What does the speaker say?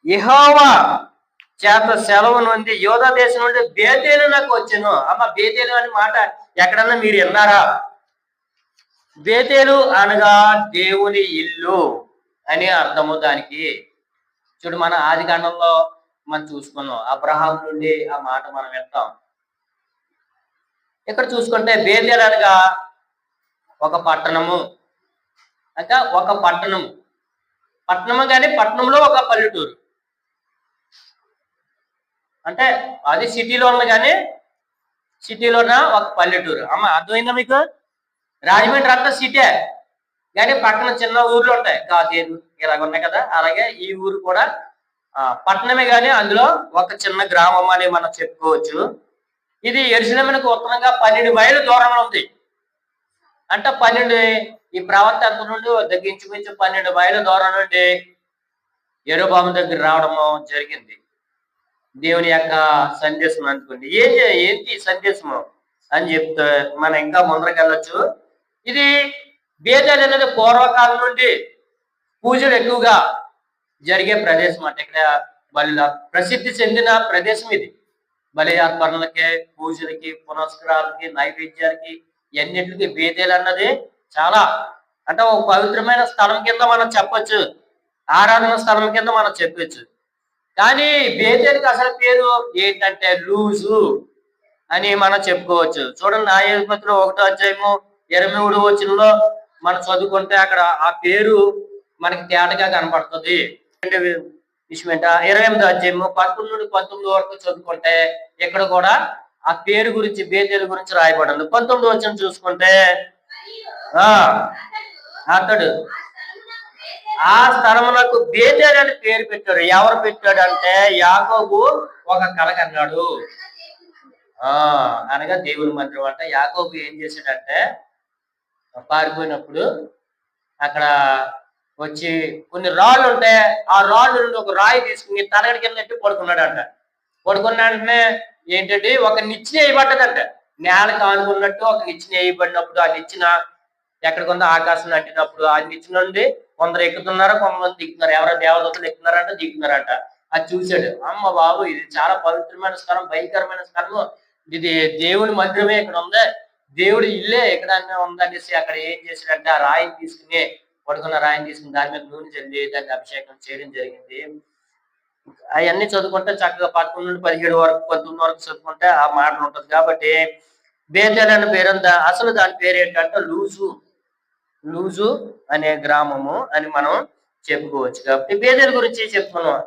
యెహోవా చేత సెలవు నుండి యోధా దేశం నుండి బేతేలు నాకు వచ్చాను. అమ్మ బేతేలు అనే మాట ఎక్కడన్నా మీరు విన్నారా? బేతేలు అనగా దేవుని ఇల్లు అని అర్థము దానికి. చూడు, మన ఆది కాండంలో మనం చూసుకున్నాం, అబ్రహాం నుండి ఆ మాట మనం వింటాం. ఇక్కడ చూసుకుంటే బేతేలు అనగా ఒక పట్టణము, అంటే ఒక పట్టణము, పట్టణము కానీ పట్టణంలో ఒక పల్లెటూరు. అంటే అది సిటీలో ఉన్న కానీ సిటీలోన ఒక పల్లెటూరు. అమ్మ అర్థమైందా మీకు? రాజమండ్రి అంతా సిటీ, కానీ పక్కన చిన్న ఊర్లు ఉంటాయి, కాతేరు ఇలాగ ఉన్నాయి కదా. అలాగే ఈ ఊరు కూడా పట్టణమే, కానీ అందులో ఒక చిన్న గ్రామం అని మనం చెప్పుకోవచ్చు. ఇది యెరూషలేమునకు ఉత్తరంగా 12 మైళ్ళ దూరంలో ఉంది. అంటే 12 ఈ ప్రవర్త ఎంత నుండి దగ్గించుమించు 12 మైళ్ళ దూరం నుండి యెరొబాము దగ్గర రావడము జరిగింది. దేవుని యొక్క సందేశం అనుకోండి. ఏంటి సందేశము అని చెప్తే మనం ఇంకా ముందరకు వెళ్ళొచ్చు. ఇది బేతేలు అనేది పూర్వకాలం నుండి పూజలు ఎక్కువగా జరిగే ప్రదేశం. అంటే ఇక్కడ ప్రసిద్ధి చెందిన ప్రదేశం ఇది. బలి అర్పణలకి, పూజలకి, పునస్కారాలకి, నైవేద్యాలకి, ఎన్నిటికి బేతేలు అన్నది చాలా, అంటే ఒక పవిత్రమైన స్థలం కింద మనం చెప్పొచ్చు, ఆరాధన స్థలం కింద మనం చెప్పొచ్చు. కానీ బేతేలుకి అసలు పేరు ఏంటంటే లూజు అని మనం చెప్పుకోవచ్చు. చూడండి, న్యాయాధిపతులు 1వ అధ్యాయము 23వ మనం చదువుకుంటే అక్కడ ఆ పేరు మనకి తేటగా కనపడుతుంది. విషయం ఏంట, 28వ అధ్యాయము 11 నుండి 19 వరకు చదువుకుంటే ఇక్కడ కూడా ఆ పేరు గురించి, బేతేలు గురించి రాయబడింది. 19వ వచనం చూసుకుంటే అతడు ఆ స్థలమునకు బేతేలు అని పేరు పెట్టాడు. ఎవరు పెట్టాడంటే యాకోబు ఒక కల కన్నాడు. అనగా దేవుని మందిరం. అంటే యాకోబు ఏం చేశాడంటే పారిపోయినప్పుడు అక్కడ వచ్చి కొన్ని రాళ్ళు ఉంటే ఆ రాళ్ళు నుండి ఒక రాయి తీసుకుని తలగడి కింద నెట్టి పడుకున్నాడంట. పడుకున్న వెంటనే ఏంటంటే ఒక నిచ్చెన వేయబడ్డదంట. నేలకు ఆనుకున్నట్టు ఒక నిచ్చెన వేయబడినప్పుడు ఆ నిచ్చెన ఎక్కడికొందో ఆకాశం అంటినప్పుడు ఆ నిచ్చెన నుండి కొందరు ఎక్కుతున్నారు, కొంతమంది దిగుతున్నారు. ఎవరో దేవదత్తులు ఎక్కుతున్నారంట, దిగుతున్నారంట. అది చూశాడు. అమ్మ బాబు, ఇది చాలా పవిత్రమైన స్థలం, భయంకరమైన స్థలము, ఇది దేవుని మందిరమే ఇక్కడ ఉంది, దేవుడి ఇల్లే ఇక్కడ ఉందనేసి అక్కడ ఏం చేశాడంటే ఆ రాయిని తీసుకుని, పడుకున్న రాయిని తీసుకుని దాని మీద నూనె చల్లి దాన్ని అభిషేకం చేయడం జరిగింది. అవన్నీ చదువుకుంటే చక్కగా 11 నుండి 17 వరకు 19 వరకు చదువుకుంటే ఆ మాటలు ఉంటుంది. కాబట్టి బేతేలు అనే పేరుందా, అసలు దాని పేరు ఏంటంటే లూజు అనే గ్రామము అని మనం చెప్పుకోవచ్చు. కాబట్టి బేతేలు గురించి చెప్పుకున్నాం.